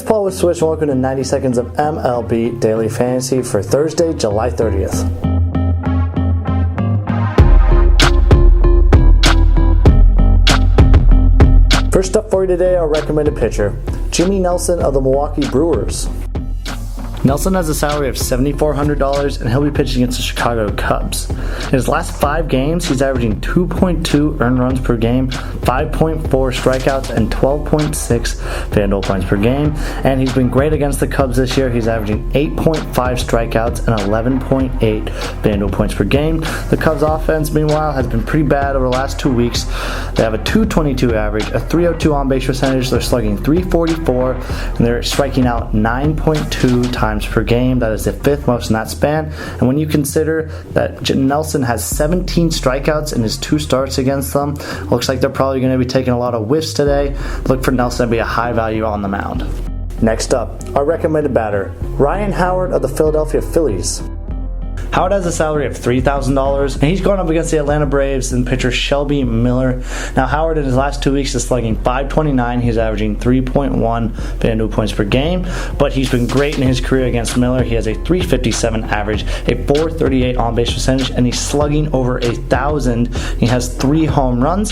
Paul with Swish, and welcome to 90 seconds of MLB Daily Fantasy for Thursday, July 30th. First up for you today, our recommended pitcher, Jimmy Nelson of the Milwaukee Brewers. Nelson has a salary of $7,400 and he'll be pitching against the Chicago Cubs. In his last 5 games, he's averaging 2.2 earned runs per game, 5.4 strikeouts, and 12.6 FanDuel points per game. And he's been great against the Cubs this year. He's averaging 8.5 strikeouts and 11.8 FanDuel points per game. The Cubs offense, meanwhile, has been pretty bad over the last 2 weeks. They have a .222 average, a .302 on-base percentage, they're slugging .344, and they're striking out 9.2 times per game. That is the 5th most in that span. And when you consider that Nelson has 17 strikeouts in his 2 starts against them, looks like they're probably going to be taking a lot of whiffs today. Look for Nelson to be a high value on the mound. Next up, our recommended batter, Ryan Howard of the Philadelphia Phillies. Howard has a salary of $3,000, and he's going up against the Atlanta Braves and pitcher Shelby Miller. Now, Howard in his last 2 weeks is slugging .529. He's averaging 3.1 FanDuel points per game, but he's been great in his career against Miller. He has a .357 average, a .438 on-base percentage, and he's slugging over 1,000. He has 3 home runs,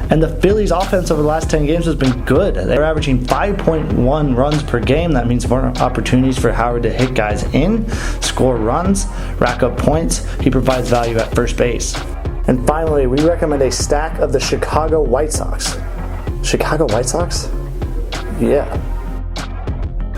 and the Phillies' offense over the last 10 games has been good. They're averaging 5.1 runs per game. That means more opportunities for Howard to hit guys in, score runs, rack up points. He provides value at first base. And finally, we recommend a stack of the Chicago White Sox. Chicago White Sox? Yeah.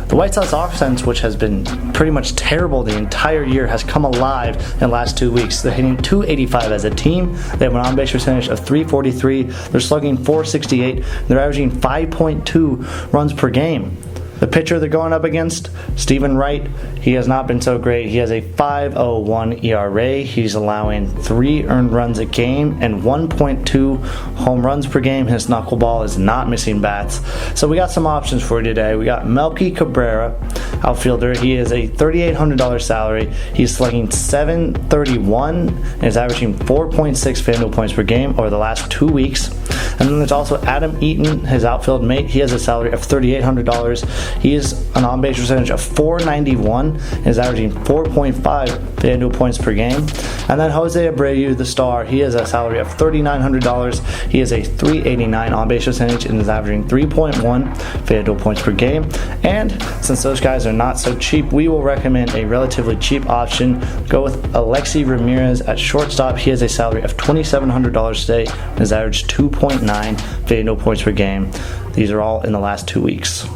The White Sox offense, which has been pretty much terrible the entire year, has come alive in the last 2 weeks. They're hitting .285 as a team. They have an on-base percentage of .343. They're slugging .468. They're averaging 5.2 runs per game. The pitcher they're going up against, Stephen Wright, he has not been so great. He has a .501 ERA. He's allowing 3 earned runs a game and 1.2 home runs per game. His knuckleball is not missing bats. So we got some options for you today. We got Melky Cabrera, outfielder. He is a $3,800 salary. He's slugging .731 and is averaging 4.6 FanDuel points per game over the last 2 weeks. And then there's also Adam Eaton, his outfield mate. He has a salary of $3,800. He is an on-base percentage of .491 and is averaging 4.5 FanDuel points per game. And then Jose Abreu, the star, he has a salary of $3,900. He is a .389 on-base percentage and is averaging 3.1 FanDuel points per game. And since those guys are not so cheap, we will recommend a relatively cheap option. Go with Alexi Ramirez at shortstop. He has a salary of $2,700 today and has averaged 2.9 FanDuel points per game. These are all in the last 2 weeks.